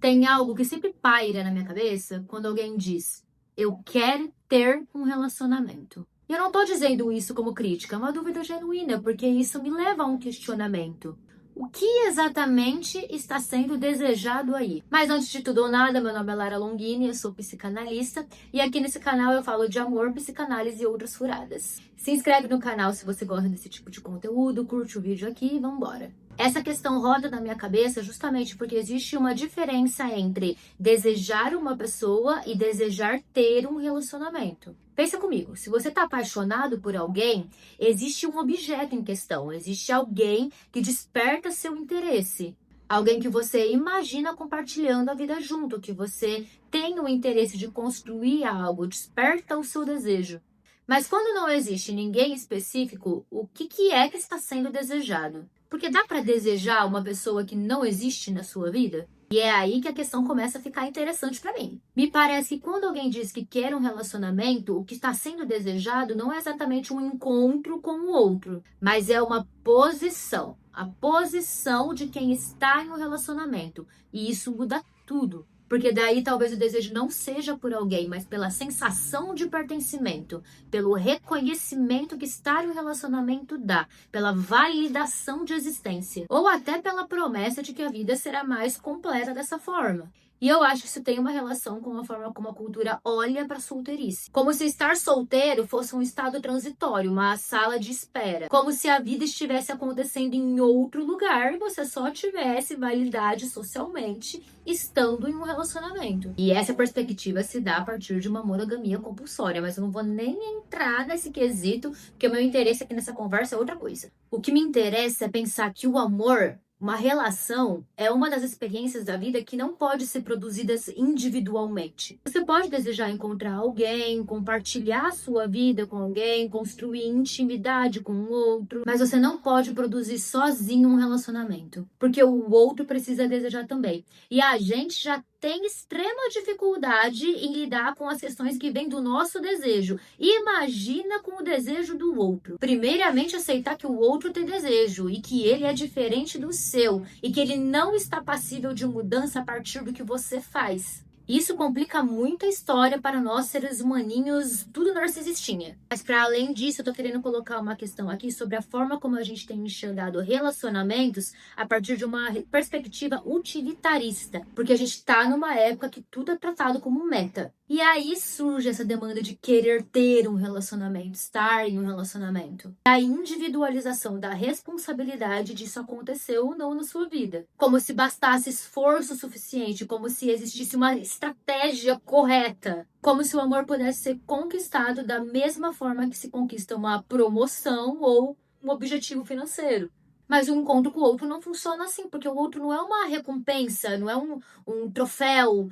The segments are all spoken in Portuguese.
Tem algo que sempre paira na minha cabeça quando alguém diz: eu quero ter um relacionamento. E eu não tô dizendo isso como crítica, é uma dúvida genuína, porque isso me leva a um questionamento. O que exatamente está sendo desejado aí? Mas antes de tudo ou nada, meu nome é Lara Longini, eu sou psicanalista e aqui nesse canal eu falo de amor, psicanálise e outras furadas. Se inscreve no canal se você gosta desse tipo de conteúdo, curte o vídeo aqui e vambora. Essa questão roda na minha cabeça justamente porque existe uma diferença entre desejar uma pessoa e desejar ter um relacionamento. Pensa comigo, se você está apaixonado por alguém, existe um objeto em questão, existe alguém que desperta seu interesse. Alguém que você imagina compartilhando a vida junto, que você tem o interesse de construir algo, desperta o seu desejo. Mas quando não existe ninguém específico, o que é que está sendo desejado? Porque dá para desejar uma pessoa que não existe na sua vida? E é aí que a questão começa a ficar interessante para mim. Me parece que quando alguém diz que quer um relacionamento, o que está sendo desejado não é exatamente um encontro com o outro, mas é uma posição. A posição de quem está em um relacionamento. E isso muda tudo. Porque daí talvez o desejo não seja por alguém, mas pela sensação de pertencimento, pelo reconhecimento que estar em um relacionamento dá, pela validação de existência, ou até pela promessa de que a vida será mais completa dessa forma. E eu acho que isso tem uma relação com a forma como a cultura olha para a solteirice. Como se estar solteiro fosse um estado transitório, uma sala de espera. Como se a vida estivesse acontecendo em outro lugar e você só tivesse validade socialmente estando em um relacionamento. E essa perspectiva se dá a partir de uma monogamia compulsória, mas eu não vou nem entrar nesse quesito, porque o meu interesse aqui nessa conversa é outra coisa. O que me interessa é pensar que o amor, uma relação, é uma das experiências da vida que não pode ser produzidas individualmente. Você pode desejar encontrar alguém, compartilhar a sua vida com alguém, construir intimidade com o outro, mas você não pode produzir sozinho um relacionamento, porque o outro precisa desejar também. E a gente já tem extrema dificuldade em lidar com as questões que vêm do nosso desejo. Imagina com o desejo do outro. Primeiramente, aceitar que o outro tem desejo e que ele é diferente do seu e que ele não está passível de mudança a partir do que você faz. Isso complica muito a história para nós seres humaninhos, tudo narcisistinha. Mas para além disso, eu tô querendo colocar uma questão aqui sobre a forma como a gente tem enxergado relacionamentos a partir de uma perspectiva utilitarista. Porque a gente tá numa época que tudo é tratado como meta. E aí surge essa demanda de querer ter um relacionamento, estar em um relacionamento. A individualização da responsabilidade disso acontecer ou não na sua vida. Como se bastasse esforço suficiente, como se existisse uma estratégia correta. Como se o amor pudesse ser conquistado da mesma forma que se conquista uma promoção ou um objetivo financeiro. Mas o encontro com o outro não funciona assim, porque o outro não é uma recompensa, não é um troféu,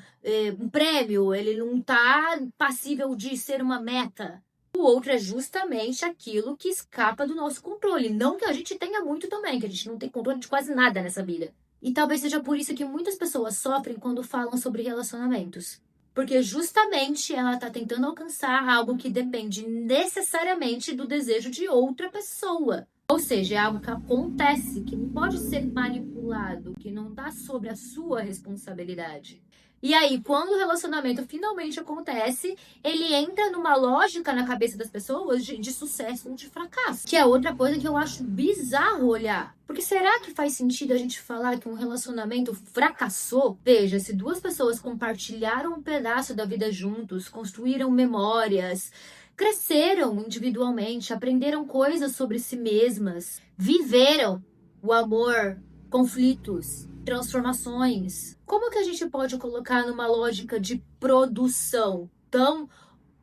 um prêmio, ele não está passível de ser uma meta. O outro é justamente aquilo que escapa do nosso controle. Não que a gente tenha muito também, que a gente não tem controle de quase nada nessa vida. E talvez seja por isso que muitas pessoas sofrem quando falam sobre relacionamentos. Porque justamente ela está tentando alcançar algo que depende necessariamente do desejo de outra pessoa. Ou seja, é algo que acontece, que não pode ser manipulado, que não está sobre a sua responsabilidade. E aí, quando o relacionamento finalmente acontece, ele entra numa lógica na cabeça das pessoas de sucesso ou de fracasso. Que é outra coisa que eu acho bizarro olhar. Porque será que faz sentido a gente falar que um relacionamento fracassou? Veja, se duas pessoas compartilharam um pedaço da vida juntos, construíram memórias, cresceram individualmente, aprenderam coisas sobre si mesmas, viveram o amor, conflitos, transformações. Como que a gente pode colocar numa lógica de produção tão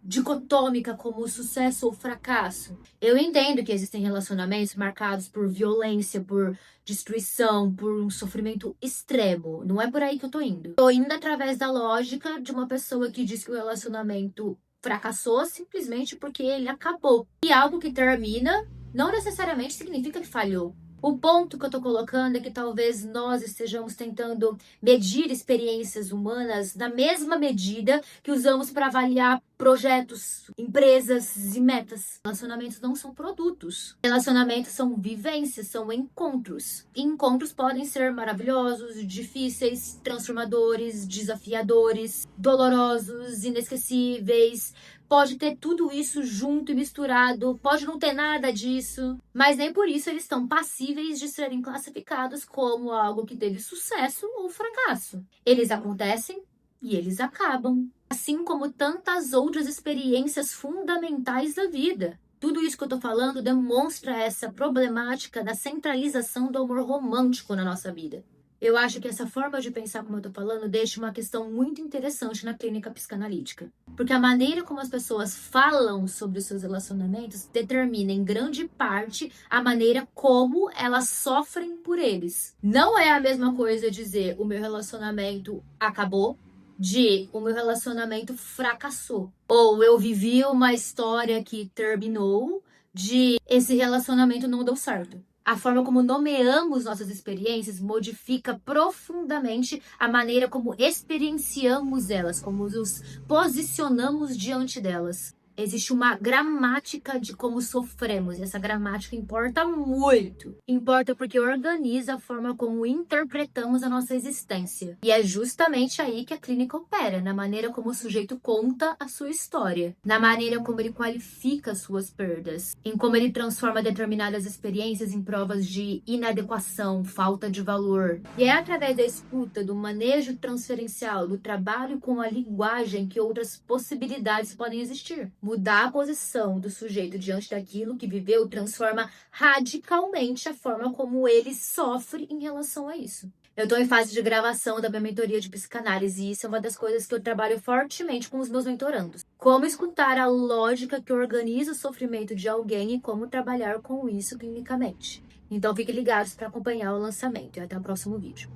dicotômica como o sucesso ou fracasso? Eu entendo que existem relacionamentos marcados por violência, por destruição, por um sofrimento extremo. Não é por aí que eu tô indo. Tô indo através da lógica de uma pessoa que diz que o relacionamento fracassou simplesmente porque ele acabou. E algo que termina não necessariamente significa que falhou. O ponto que eu tô colocando é que talvez nós estejamos tentando medir experiências humanas na mesma medida que usamos para avaliar projetos, empresas e metas. Relacionamentos não são produtos. Relacionamentos são vivências, são encontros. E encontros podem ser maravilhosos, difíceis, transformadores, desafiadores, dolorosos, inesquecíveis. Pode ter tudo isso junto e misturado, pode não ter nada disso, mas nem por isso eles estão passíveis de serem classificados como algo que teve sucesso ou fracasso. Eles acontecem e eles acabam, assim como tantas outras experiências fundamentais da vida. Tudo isso que eu tô falando demonstra essa problemática da centralização do amor romântico na nossa vida. Eu acho que essa forma de pensar, como eu tô falando, deixa uma questão muito interessante na clínica psicanalítica. Porque a maneira como as pessoas falam sobre os seus relacionamentos determina, em grande parte, a maneira como elas sofrem por eles. Não é a mesma coisa dizer o meu relacionamento acabou, de o meu relacionamento fracassou. Ou eu vivi uma história que terminou, de esse relacionamento não deu certo. A forma como nomeamos nossas experiências modifica profundamente a maneira como experienciamos elas, como nos posicionamos diante delas. Existe uma gramática de como sofremos, e essa gramática importa muito. Importa porque organiza a forma como interpretamos a nossa existência. E é justamente aí que a clínica opera, na maneira como o sujeito conta a sua história, na maneira como ele qualifica suas perdas, em como ele transforma determinadas experiências em provas de inadequação, falta de valor. E é através da escuta, do manejo transferencial, do trabalho com a linguagem que outras possibilidades podem existir. Mudar a posição do sujeito diante daquilo que viveu transforma radicalmente a forma como ele sofre em relação a isso. Eu estou em fase de gravação da minha mentoria de psicanálise e isso é uma das coisas que eu trabalho fortemente com os meus mentorandos. Como escutar a lógica que organiza o sofrimento de alguém e como trabalhar com isso clinicamente. Então fiquem ligados para acompanhar o lançamento e até o próximo vídeo.